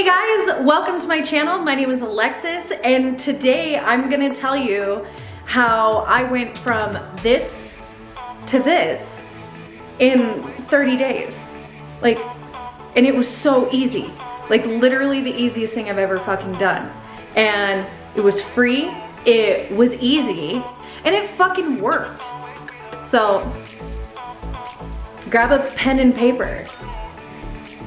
Hey guys, welcome to my channel. My name is Alexis, and today I'm gonna tell you how I went from this to this in 30 days. And it was so easy. Like literally the easiest thing I've ever fucking done. And it was free, it was easy, and it fucking worked. So grab a pen and paper.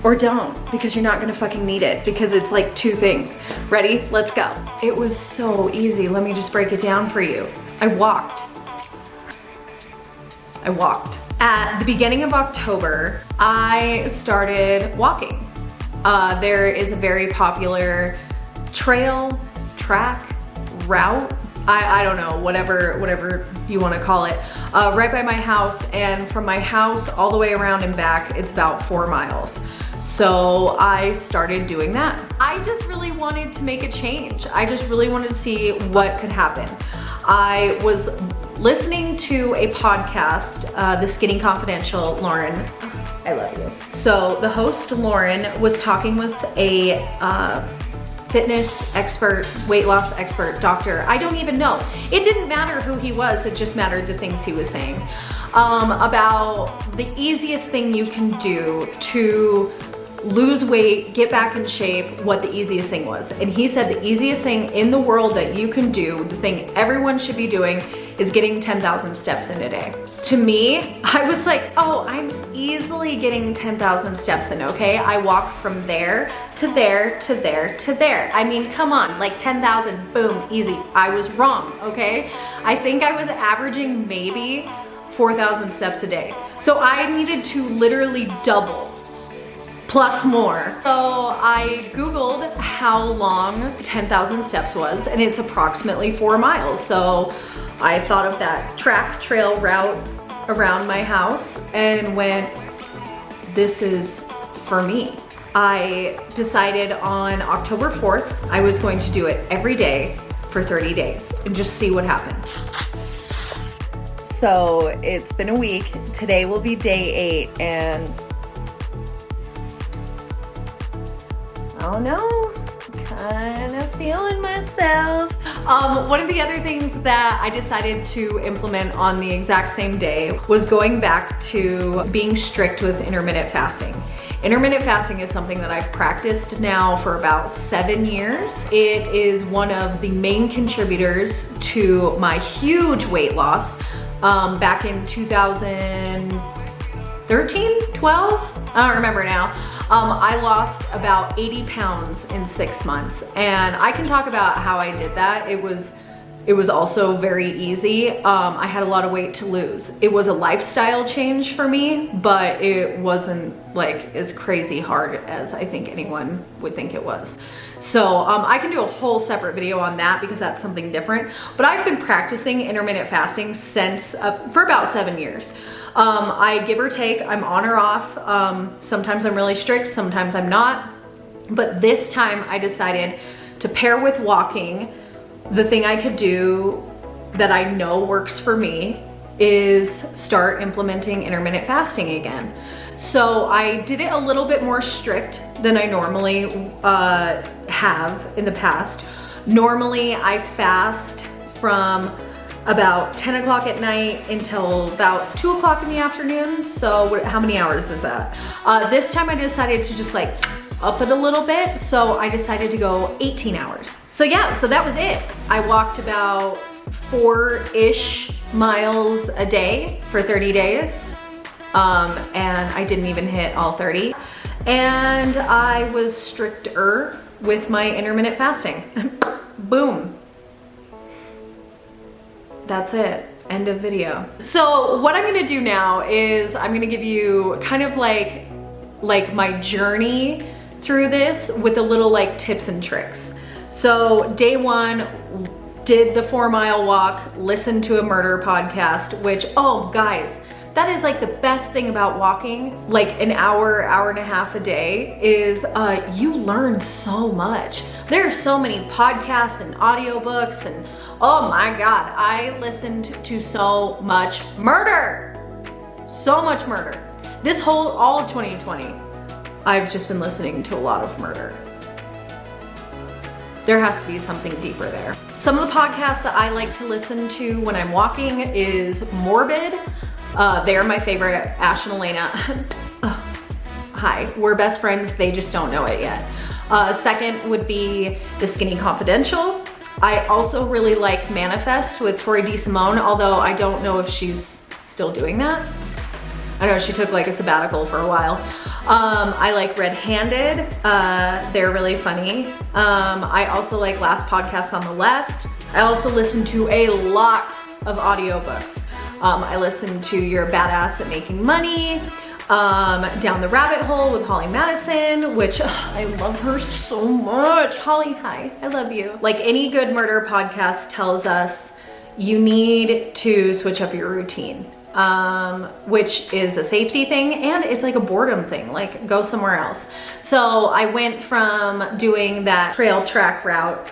Or don't, because you're not gonna fucking need it, because it's like two things. Ready? Let's go. It was so easy. Let me just break it down for you. I walked. At the beginning of October, I started walking. There is a very popular track, route, I don't know, whatever you wanna call it, right by my house, and from my house all the way around and back, it's about 4 miles. So I started doing that. I just really wanted to make a change. I just really wanted to see what could happen. I was listening to a podcast, The Skinny Confidential, Lauren. I love you. So the host, Lauren, was talking with a fitness expert, weight loss expert, doctor. I don't even know. It didn't matter who he was, it just mattered the things he was saying. About the easiest thing you can do to lose weight, get back in shape, what the easiest thing was. And he said the easiest thing in the world that you can do, the thing everyone should be doing, is getting 10,000 steps in a day. To me, I was like, oh, I'm easily getting 10,000 steps in, okay? I walk from there to there to there to there. I mean, come on, like 10,000, boom, easy. I was wrong, okay? I think I was averaging maybe 4,000 steps a day. So I needed to literally double plus more. So I Googled how long 10,000 steps was, and it's approximately 4 miles. So I thought of that trail route around my house and went, this is for me. I decided on October 4th, I was going to do it every day for 30 days and just see what happened. So it's been a week. Today will be day 8, and oh no, kind of feeling myself. One of the other things that I decided to implement on the exact same day was going back to being strict with intermittent fasting. Intermittent fasting is something that I've practiced now for about 7 years. It is one of the main contributors to my huge weight loss. Back in 2013, 12? I don't remember now. I lost about 80 pounds in 6 months, and I can talk about how I did that. It was also very easy. I had a lot of weight to lose. It was a lifestyle change for me, but it wasn't like as crazy hard as I think anyone would think it was. So I can do a whole separate video on that because that's something different. But I've been practicing intermittent fasting since for about 7 years. I give or take, I'm on or off. Sometimes I'm really strict, sometimes I'm not. But this time I decided to pair with walking. The thing I could do that I know works for me is start implementing intermittent fasting again. So I did it a little bit more strict than I normally have in the past. Normally I fast from about 10 o'clock at night until about 2 o'clock in the afternoon. So how many hours is that? This time I decided to just like up it a little bit. So I decided to go 18 hours. So yeah, so that was it. I walked about 4-ish miles a day for 30 days. And I didn't even hit all 30. And I was stricter with my intermittent fasting. Boom. That's it. End of video. So what I'm gonna do now is I'm gonna give you kind of like my journey through this with a little like tips and tricks. So day 1, did the 4-mile walk, listened to a murder podcast, which, oh guys, that is like the best thing about walking, like an hour and a half a day, is you learn so much. There are so many podcasts and audiobooks, and oh my God, I listened to so much murder. So much murder. All of 2020, I've just been listening to a lot of murder. there has to be something deeper there. Some of the podcasts that I like to listen to when I'm walking is Morbid. They're my favorite. Ash and Elena. Hi, we're best friends. They just don't know it yet. Second would be The Skinny Confidential. I also really like Manifest with Tori DeSimone, although I don't know if she's still doing that. I know she took like a sabbatical for a while. I like Red Handed. They're really funny. I also like Last Podcast on the Left. I also listen to a lot of audiobooks. I listen to You're a Badass at Making Money. Down the Rabbit Hole with Holly Madison, which I love her so much. Holly, hi, I love you. Like any good murder podcast tells us, you need to switch up your routine, which is a safety thing and it's like a boredom thing, like go somewhere else. So I went from doing that trail track route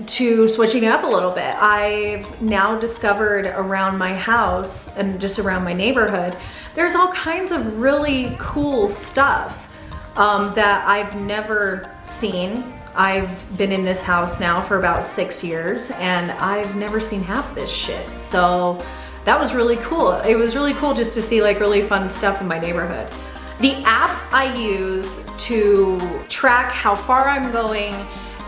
to switching it up a little bit. I've now discovered around my house and just around my neighborhood, there's all kinds of really cool stuff that I've never seen. I've been in this house now for about 6 years and I've never seen half this shit. So that was really cool. It was really cool just to see like really fun stuff in my neighborhood. The app I use to track how far I'm going,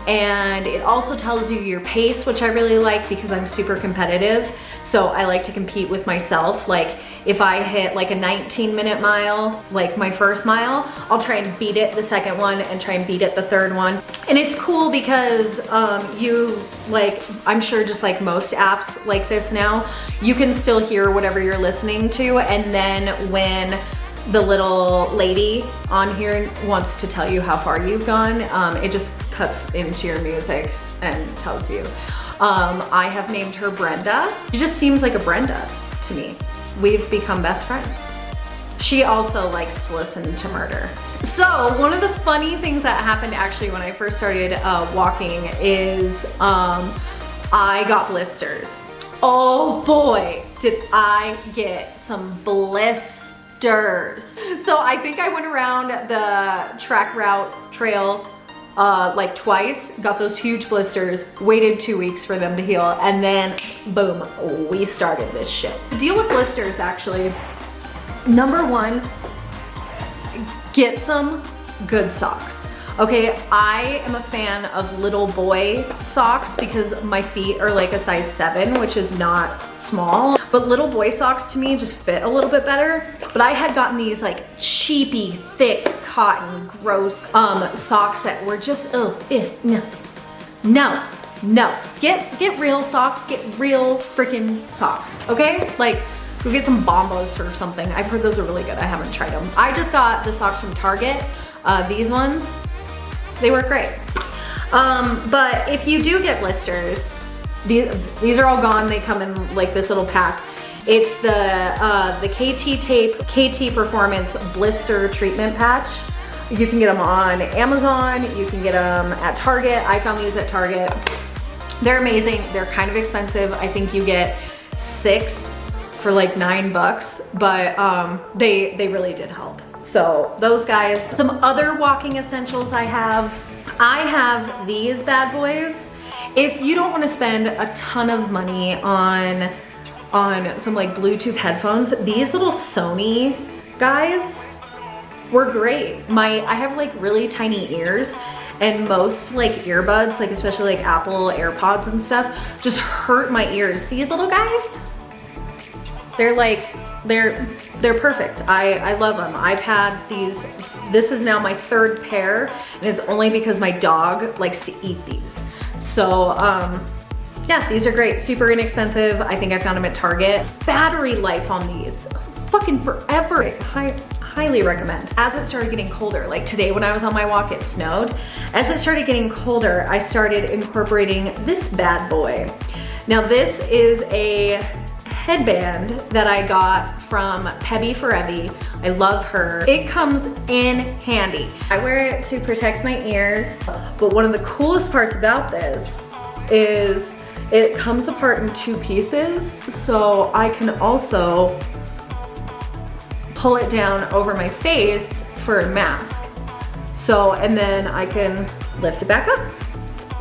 and it also tells you your pace, which I really like because I'm super competitive. So I like to compete with myself. Like if I hit like a 19-minute mile, like my first mile, I'll try and beat it the second one and try and beat it the third one. And it's cool because you, like, I'm sure just like most apps like this now, you can still hear whatever you're listening to, and then when the little lady on here wants to tell you how far you've gone, it just cuts into your music and tells you. I have named her Brenda. She just seems like a Brenda to me. We've become best friends. She also likes to listen to murder. So one of the funny things that happened actually when I first started walking is I got blisters. Oh boy, did I get some blisters. So I think I went around the track route trail like twice, got those huge blisters, waited 2 weeks for them to heal, and then boom, we started this shit. The deal with blisters actually, number one, get some good socks. Okay, I am a fan of little boy socks because my feet are like a size 7, which is not small. But little boy socks to me just fit a little bit better. But I had gotten these like cheapy, thick, cotton, gross socks that were just, no. Get real socks, get real freaking socks, okay? Like, go get some Bombas or something. I've heard those are really good. I haven't tried them. I just got the socks from Target, these ones. They work great. But if you do get blisters, these are all gone. They come in like this little pack. It's the KT Tape, KT Performance Blister Treatment Patch. You can get them on Amazon. You can get them at Target. I found these at Target. They're amazing. They're kind of expensive. I think you get 6 for like $9, but they really did help. So those guys. Some other walking essentials I have these bad boys. If you don't want to spend a ton of money on some like Bluetooth headphones, these little Sony guys were great. I have like really tiny ears, and most like earbuds, like especially like Apple AirPods and stuff, just hurt my ears. These little guys, they're perfect. I love them. I've had these, this is now my 3rd pair, and it's only because my dog likes to eat these. So yeah, these are great, super inexpensive. I think I found them at Target. Battery life on these, fucking forever. Highly recommend. As it started getting colder, like today when I was on my walk, it snowed. As it started getting colder, I started incorporating this bad boy. Now this is a headband that I got from Pebby Forever. I love her. It comes in handy. I wear it to protect my ears, but one of the coolest parts about this is it comes apart in 2 pieces, so I can also pull it down over my face for a mask. So, and then I can lift it back up.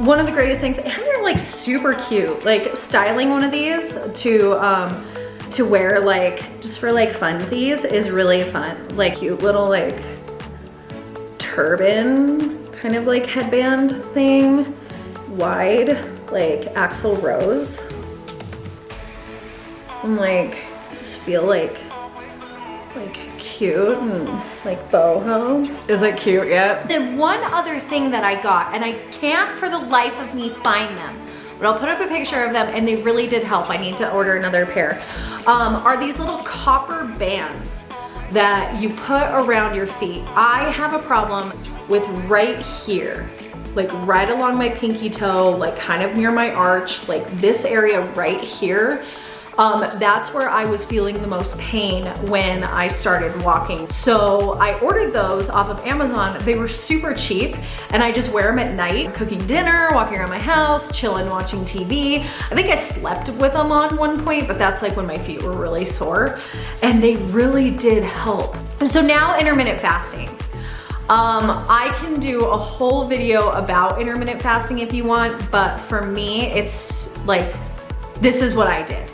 one of the greatest things, and they're like super cute. Like styling one of these to wear like, just for like funsies is really fun. Like cute little like turban, kind of like headband thing. Wide, like Axl Rose. And like, just feel like cute and like boho. Is it cute yet? The one other thing that I got, and I can't for the life of me find them, but I'll put up a picture of them, and they really did help. I need to order another pair. Are these little copper bands that you put around your feet. I have a problem with right here, like right along my pinky toe, like kind of near my arch, like this area right here. That's where I was feeling the most pain when I started walking. So I ordered those off of Amazon. They were super cheap, and I just wear them at night, cooking dinner, walking around my house, chilling, watching TV. I think I slept with them on one point, but that's like when my feet were really sore, and they really did help. So now intermittent fasting. I can do a whole video about intermittent fasting if you want, but for me, it's like, this is what I did.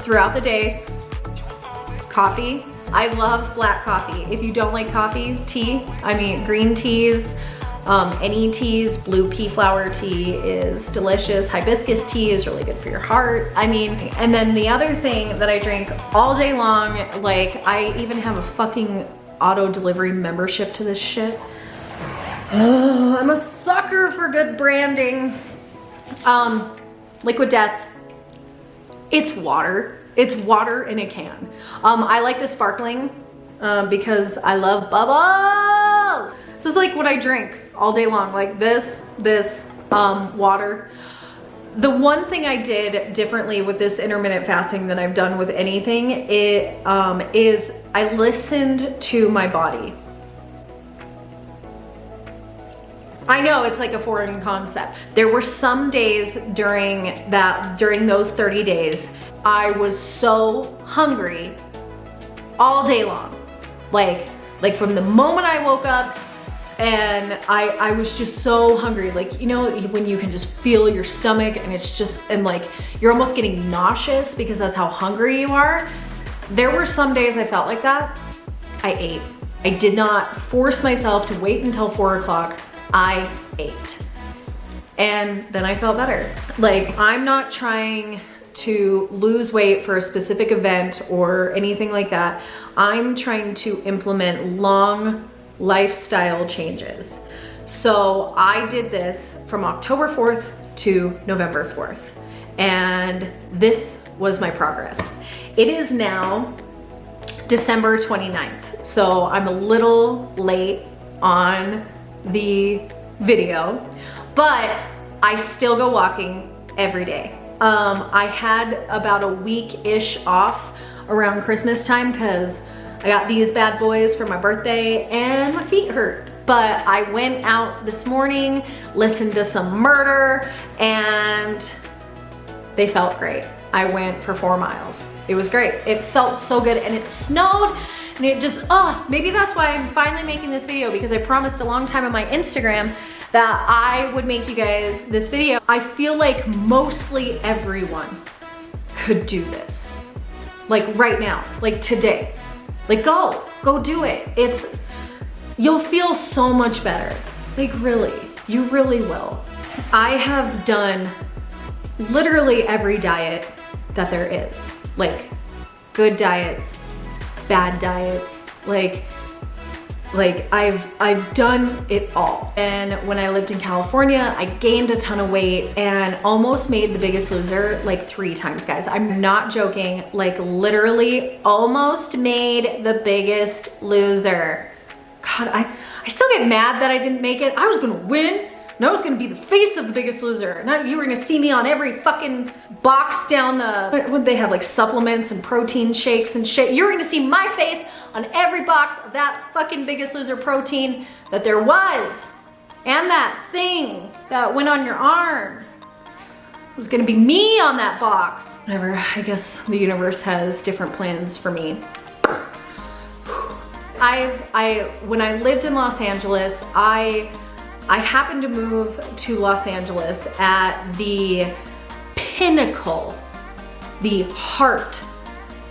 Throughout the day, coffee. I love black coffee. If you don't like coffee, green teas, any teas, blue pea flower tea is delicious. Hibiscus tea is really good for your heart. And then the other thing that I drink all day long, like I even have a fucking auto delivery membership to this shit. Oh, I'm a sucker for good branding. Liquid Death. It's water. It's water in a can. I like the sparkling because I love bubbles. This is like what I drink all day long, like this, water. The one thing I did differently with this intermittent fasting than I've done with anything, is I listened to my body. I know it's like a foreign concept. There were some days during those 30 days, I was so hungry all day long. Like from the moment I woke up, and I was just so hungry. Like, you know, when you can just feel your stomach and it's just, and like, you're almost getting nauseous because that's how hungry you are. There were some days I felt like that. I ate. I did not force myself to wait until 4 o'clock. I ate. And then I felt better. Like, I'm not trying to lose weight for a specific event or anything like that. I'm trying to implement long lifestyle changes. So I did this from October 4th to November 4th. And this was my progress. It is now December 29th. So I'm a little late on the video, but I still go walking every day. I had about a week-ish off around Christmas time because I got these bad boys for my birthday and my feet hurt. But I went out this morning, listened to some Murder, and they felt great. I went for 4 miles. It was great. It felt so good, and it snowed, and it just, maybe that's why I'm finally making this video, because I promised a long time on my Instagram that I would make you guys this video. I feel like mostly everyone could do this. Like right now, like today. Like go do it. You'll feel so much better. Like really, you really will. I have done literally every diet that there is. Like good diets, bad diets, like I've done it all. And when I lived in California, I gained a ton of weight and almost made The Biggest Loser like 3 times, guys. I'm not joking, like literally almost made The Biggest Loser. God, I still get mad that I didn't make it. I was gonna win. And I was gonna be the face of The Biggest Loser. Now you were gonna see me on every fucking box down the, what they have, like supplements and protein shakes and shit. You were gonna see my face on every box of that fucking Biggest Loser protein that there was. And that thing that went on your arm. It was gonna be me on that box. Whatever, I guess the universe has different plans for me. When I lived in Los Angeles, I I happened to move to Los Angeles at the pinnacle, the heart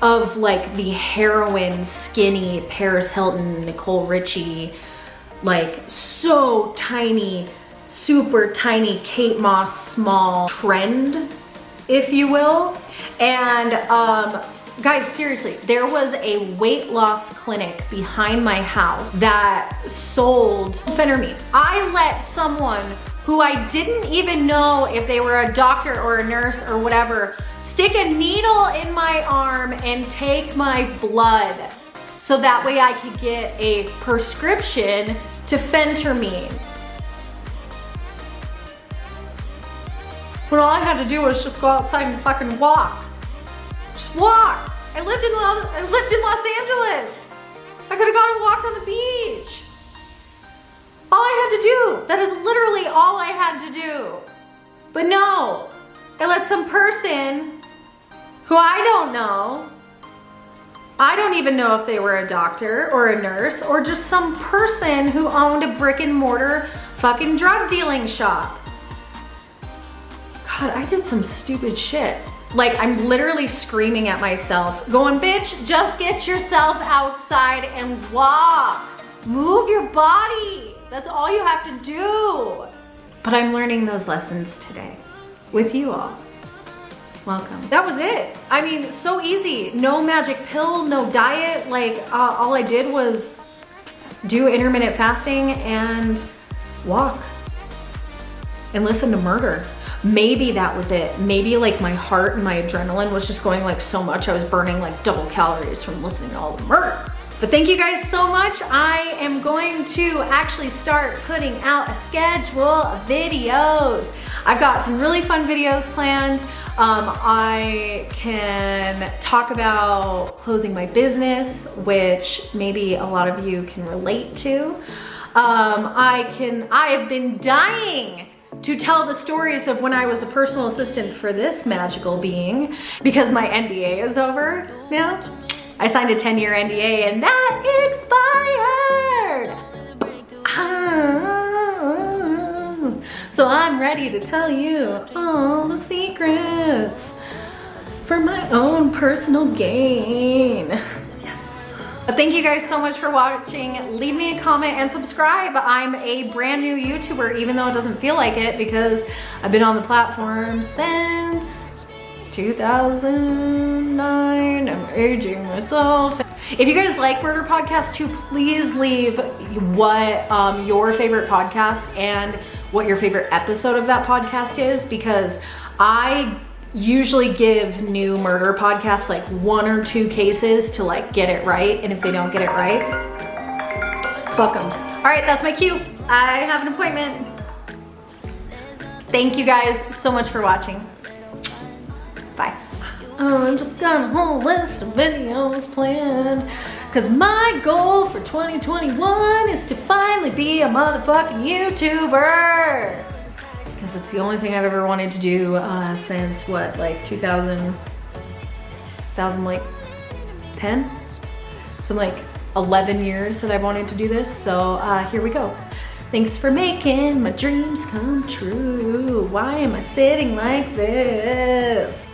of like the heroin, skinny Paris Hilton, Nicole Richie, like so tiny, super tiny Kate Moss small trend, if you will. And guys, seriously, there was a weight loss clinic behind my house that sold phentermine. I let someone who I didn't even know if they were a doctor or a nurse or whatever stick a needle in my arm and take my blood so that way I could get a prescription to phentermine. When all I had to do was just go outside and fucking walk. Just walk. I lived in Los Angeles. I could have gone and walked on the beach. All I had to do, that is literally all I had to do. But no, I let some person who I don't know, I don't even know if they were a doctor or a nurse or just some person who owned a brick and mortar fucking drug dealing shop. God, I did some stupid shit. Like, I'm literally screaming at myself, going, bitch, just get yourself outside and walk. Move your body. That's all you have to do. But I'm learning those lessons today with you all. Welcome. That was it. I mean, so easy. No magic pill, no diet. Like, all I did was do intermittent fasting and walk and listen to murder. Maybe that was it. Maybe like my heart and my adrenaline was just going like so much. I was burning like double calories from listening to all the murder. But thank you guys so much. I am going to actually start putting out a schedule of videos. I've got some really fun videos planned. I can talk about closing my business, which maybe a lot of you can relate to. I have been dying to tell the stories of when I was a personal assistant for this magical being, because my NDA is over now. I signed a 10-year NDA and that expired. So I'm ready to tell you all the secrets for my own personal gain. Yes. But thank you guys so much for watching. Leave me a comment and subscribe. I'm a brand new YouTuber, even though it doesn't feel like it, because I've been on the platform since 2009. I'm aging myself. If you guys like murder podcasts too, please leave what your favorite podcast and what your favorite episode of that podcast is, because I usually give new murder podcasts like 1 or 2 cases to like get it right, and if they don't get it right, fuck them. All right, that's my cue. I have an appointment. Thank you guys so much for watching. Bye. I'm just got a whole list of videos planned, cause my goal for 2021 is to finally be a motherfucking YouTuber. Because it's the only thing I've ever wanted to do since what, like 2010? It's been like 11 years that I've wanted to do this, so here we go. Thanks for making my dreams come true. Why am I sitting like this?